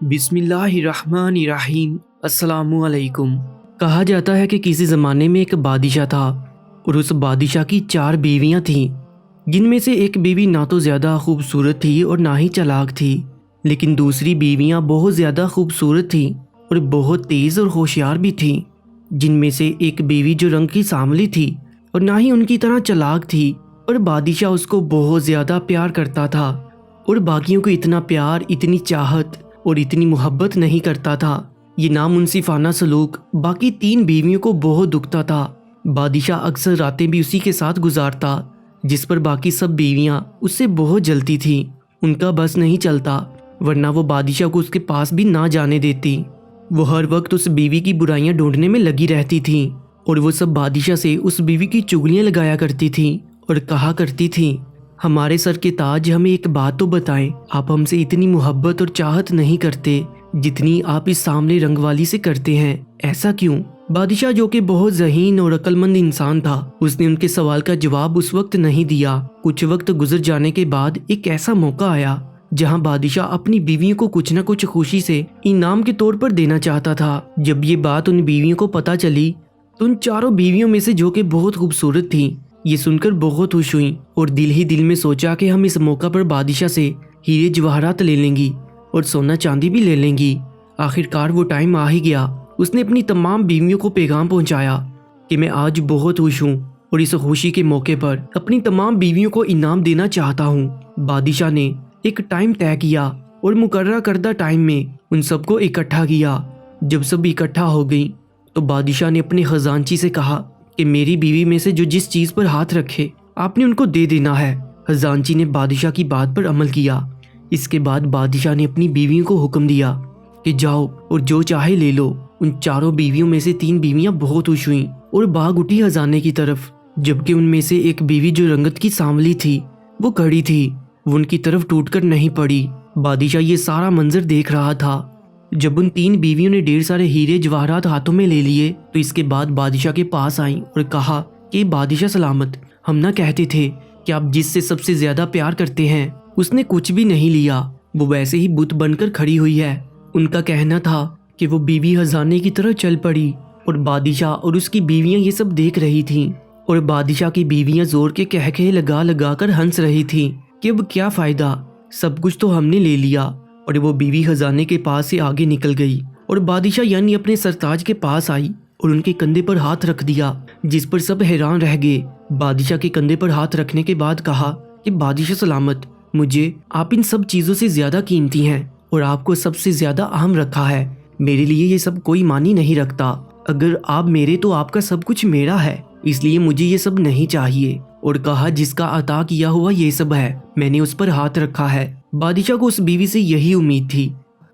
بسم اللہ الرحمن الرحیم۔ السلام علیکم۔ کہا جاتا ہے کہ کسی زمانے میں ایک بادشاہ تھا اور اس بادشاہ کی 4 بیویاں تھیں، جن میں سے ایک بیوی نہ تو زیادہ خوبصورت تھی اور نہ ہی چالاک تھی، لیکن دوسری بیویاں بہت زیادہ خوبصورت تھیں اور بہت تیز اور ہوشیار بھی تھیں۔ جن میں سے ایک بیوی جو رنگ کی سانولی تھی اور نہ ہی ان کی طرح چالاک تھی، اور بادشاہ اس کو بہت زیادہ پیار کرتا تھا اور باقیوں کو اتنا پیار، اتنی چاہت اور اتنی محبت نہیں کرتا تھا۔ یہ نامنصفانہ سلوک باقی 3 بیویوں کو بہت دکھتا تھا۔ بادشاہ اکثر راتیں بھی اسی کے ساتھ گزارتا، جس پر باقی سب بیویاں اس سے بہت جلتی تھیں۔ ان کا بس نہیں چلتا، ورنہ وہ بادشاہ کو اس کے پاس بھی نہ جانے دیتی۔ وہ ہر وقت اس بیوی کی برائیاں ڈھونڈنے میں لگی رہتی تھیں، اور وہ سب بادشاہ سے اس بیوی کی چغلیاں لگایا کرتی تھیں اور کہا کرتی تھیں، ہمارے سر کے تاج، ہمیں ایک بات تو بتائیں، آپ ہم سے اتنی محبت اور چاہت نہیں کرتے جتنی آپ اس سامنے رنگ والی سے کرتے ہیں، ایسا کیوں؟ بادشاہ جو کہ بہت ذہین اور عقل مند انسان تھا، اس نے ان کے سوال کا جواب اس وقت نہیں دیا۔ کچھ وقت گزر جانے کے بعد ایک ایسا موقع آیا جہاں بادشاہ اپنی بیویوں کو کچھ نہ کچھ خوشی سے انعام کے طور پر دینا چاہتا تھا۔ جب یہ بات ان بیویوں کو پتہ چلی تو ان 4 بیویوں میں سے جو کہ بہت خوبصورت تھیں، یہ سن کر بہت خوش ہوئیں اور دل ہی دل میں سوچا کہ ہم اس موقع پر بادشاہ سے ہیرے جواہرات لے لیں گی اور سونا چاندی بھی لے لیں گی۔ آخرکار وہ ٹائم آ ہی گیا۔ اس نے اپنی تمام بیویوں کو پیغام پہنچایا کہ میں آج بہت خوش ہوں اور اس خوشی کے موقع پر اپنی تمام بیویوں کو انعام دینا چاہتا ہوں۔ بادشاہ نے ایک ٹائم طے کیا اور مقررہ کردہ ٹائم میں ان سب کو اکٹھا کیا۔ جب سب اکٹھا ہو گئیں تو بادشاہ نے اپنے خزانچی سے کہا کہ میری بیوی میں سے جو جس چیز پر ہاتھ رکھے آپ نے ان کو دے دینا ہے۔ خزانچی نے بادشاہ کی بات پر عمل کیا۔ اس کے بعد بادشاہ نے اپنی بیویوں کو حکم دیا کہ جاؤ اور جو چاہے لے لو۔ ان 4 بیویوں میں سے 3 بیویاں بہت خوش ہوئیں اور بھاگ اٹھی خزانے کی طرف، جبکہ ان میں سے ایک بیوی جو رنگت کی سانولی تھی وہ کھڑی تھی، وہ ان کی طرف ٹوٹ کر نہیں پڑی۔ بادشاہ یہ سارا منظر دیکھ رہا تھا۔ جب ان 3 بیویوں نے ڈھیر سارے ہیرے جواہرات ہاتھوں میں لے لیے تو اس کے بعد بادشاہ کے پاس آئیں اور کہا کہ بادشاہ سلامت، ہم نہ کہتے تھے کہ آپ جس سے سب سے زیادہ پیار کرتے ہیں اس نے کچھ بھی نہیں لیا، وہ ویسے ہی بت بن کر کھڑی ہوئی ہے۔ ان کا کہنا تھا کہ وہ بیوی خزانے کی طرح چل پڑی اور بادشاہ اور اس کی بیویاں یہ سب دیکھ رہی تھیں، اور بادشاہ کی بیویاں زور کے کہکہے لگا لگا کر ہنس رہی تھیں کہ اب کیا فائدہ، سب کچھ تو ہم نے لے لیا۔ اور وہ بیوی خزانے کے پاس سے آگے نکل گئی اور بادشاہ یعنی اپنے سرتاج کے پاس آئی اور ان کے کندھے پر ہاتھ رکھ دیا، جس پر سب حیران رہ گئے۔ بادشاہ کے کندھے پر ہاتھ رکھنے کے بعد کہا کہ بادشاہ سلامت، مجھے آپ ان سب چیزوں سے زیادہ قیمتی ہیں اور آپ کو سب سے زیادہ اہم رکھا ہے۔ میرے لیے یہ سب کوئی معنی نہیں رکھتا، اگر آپ میرے تو آپ کا سب کچھ میرا ہے، اس لیے مجھے یہ سب نہیں چاہیے۔ اور کہا جس کا عطا کیا ہوا یہ سب ہے، میں نے اس پر ہاتھ رکھا ہے۔ بادشاہ کو اس بیوی سے یہی امید تھی۔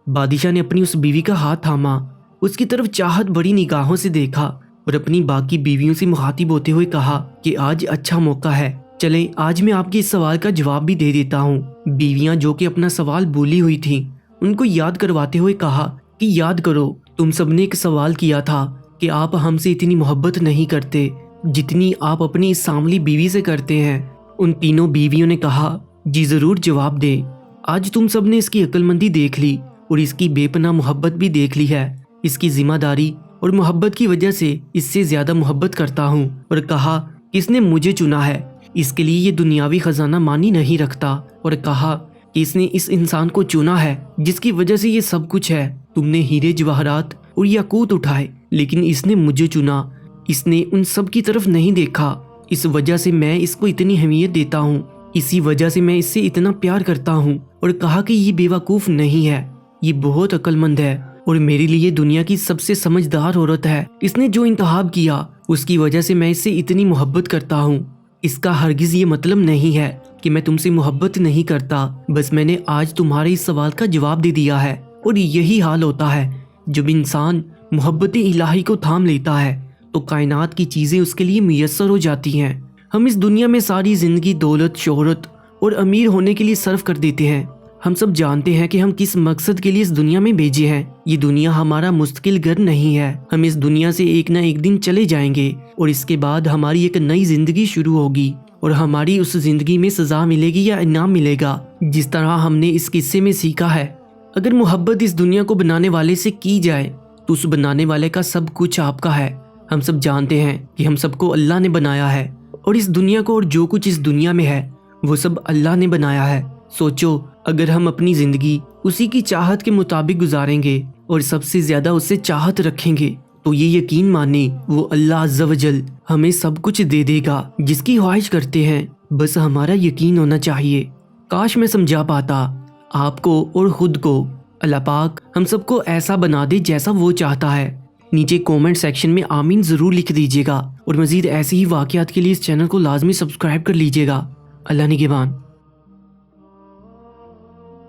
بادشاہ نے اپنی اس بیوی کا ہاتھ تھاما، اس کی طرف چاہت بڑی نگاہوں سے دیکھا اور اپنی باقی بیویوں سے مخاطب ہوتے ہوئے کہا کہ آج اچھا موقع ہے، چلیں آج میں آپ کے اس سوال کا جواب بھی دے دیتا ہوں۔ بیویاں جو کہ اپنا سوال بھولی ہوئی تھیں ان کو یاد کرواتے ہوئے کہا کہ یاد کرو، تم سب نے ایک سوال کیا تھا کہ آپ ہم سے اتنی محبت نہیں کرتے جتنی آپ اپنی اس سانولی بیوی سے کرتے ہیں۔ ان تینوں بیویوں نے کہا جی ضرور جواب دیں، آج تم سب نے اس کی عقل مندی دیکھ لی اور اس کی بے پناہ محبت بھی دیکھ لی ہے۔ اس کی ذمہ داری اور محبت کی وجہ سے اس سے زیادہ محبت کرتا ہوں۔ اور کہا کس نے مجھے چنا ہے، اس کے لیے یہ دنیاوی خزانہ معنی نہیں رکھتا۔ اور کہا کہ اس نے اس انسان کو چنا ہے جس کی وجہ سے یہ سب کچھ ہے۔ تم نے ہیرے جواہرات اور یاقوت اٹھائے لیکن اس نے مجھے چنا، اس نے ان سب کی طرف نہیں دیکھا، اس وجہ سے میں اس کو اتنی اہمیت دیتا ہوں، اسی وجہ سے میں اس سے اتنا پیار کرتا ہوں۔ اور کہا کہ یہ بیوقوف نہیں ہے، یہ بہت عقل مند ہے اور میرے لیے دنیا کی سب سے سمجھدار عورت ہے۔ اس نے جو انتخاب کیا اس کی وجہ سے میں اس سے اتنی محبت کرتا ہوں۔ اس کا ہرگز یہ مطلب نہیں ہے کہ میں تم سے محبت نہیں کرتا، بس میں نے آج تمہارے اس سوال کا جواب دے دیا ہے۔ اور یہی حال ہوتا ہے جب انسان محبت الہی کو تھام لیتا ہے تو کائنات کی چیزیں اس کے لیے میسر ہو جاتی ہیں۔ ہم اس دنیا میں ساری زندگی دولت، شہرت اور امیر ہونے کے لیے صرف کر دیتے ہیں۔ ہم سب جانتے ہیں کہ ہم کس مقصد کے لیے اس دنیا میں بھیجے ہیں۔ یہ دنیا ہمارا مستقل گھر نہیں ہے، ہم اس دنیا سے ایک نہ ایک دن چلے جائیں گے اور اس کے بعد ہماری ایک نئی زندگی شروع ہوگی اور ہماری اس زندگی میں سزا ملے گی یا انعام ملے گا، جس طرح ہم نے اس قصے میں سیکھا ہے اگر محبت اس دنیا کو بنانے والے سے کی جائے تو اس بنانے والے کا سب کچھ آپ کا ہے۔ ہم سب جانتے ہیں کہ ہم سب کو اللہ نے بنایا ہے، اور اس دنیا کو اور جو کچھ اس دنیا میں ہے وہ سب اللہ نے بنایا ہے۔ سوچو، اگر ہم اپنی زندگی اسی کی چاہت کے مطابق گزاریں گے اور سب سے زیادہ اس سے چاہت رکھیں گے تو یہ یقین مانیں وہ اللہ عز و جل ہمیں سب کچھ دے دے گا جس کی خواہش کرتے ہیں، بس ہمارا یقین ہونا چاہیے۔ کاش میں سمجھا پاتا آپ کو اور خود کو۔ اللہ پاک ہم سب کو ایسا بنا دے جیسا وہ چاہتا ہے۔ نیچے کومنٹ سیکشن میں آمین ضرور لکھ دیجیے گا، اور مزید ایسے ہی واقعات کے لیے اس چینل کو لازمی سبسکرائب کر لیجیے گا۔ اللہ نگہبان۔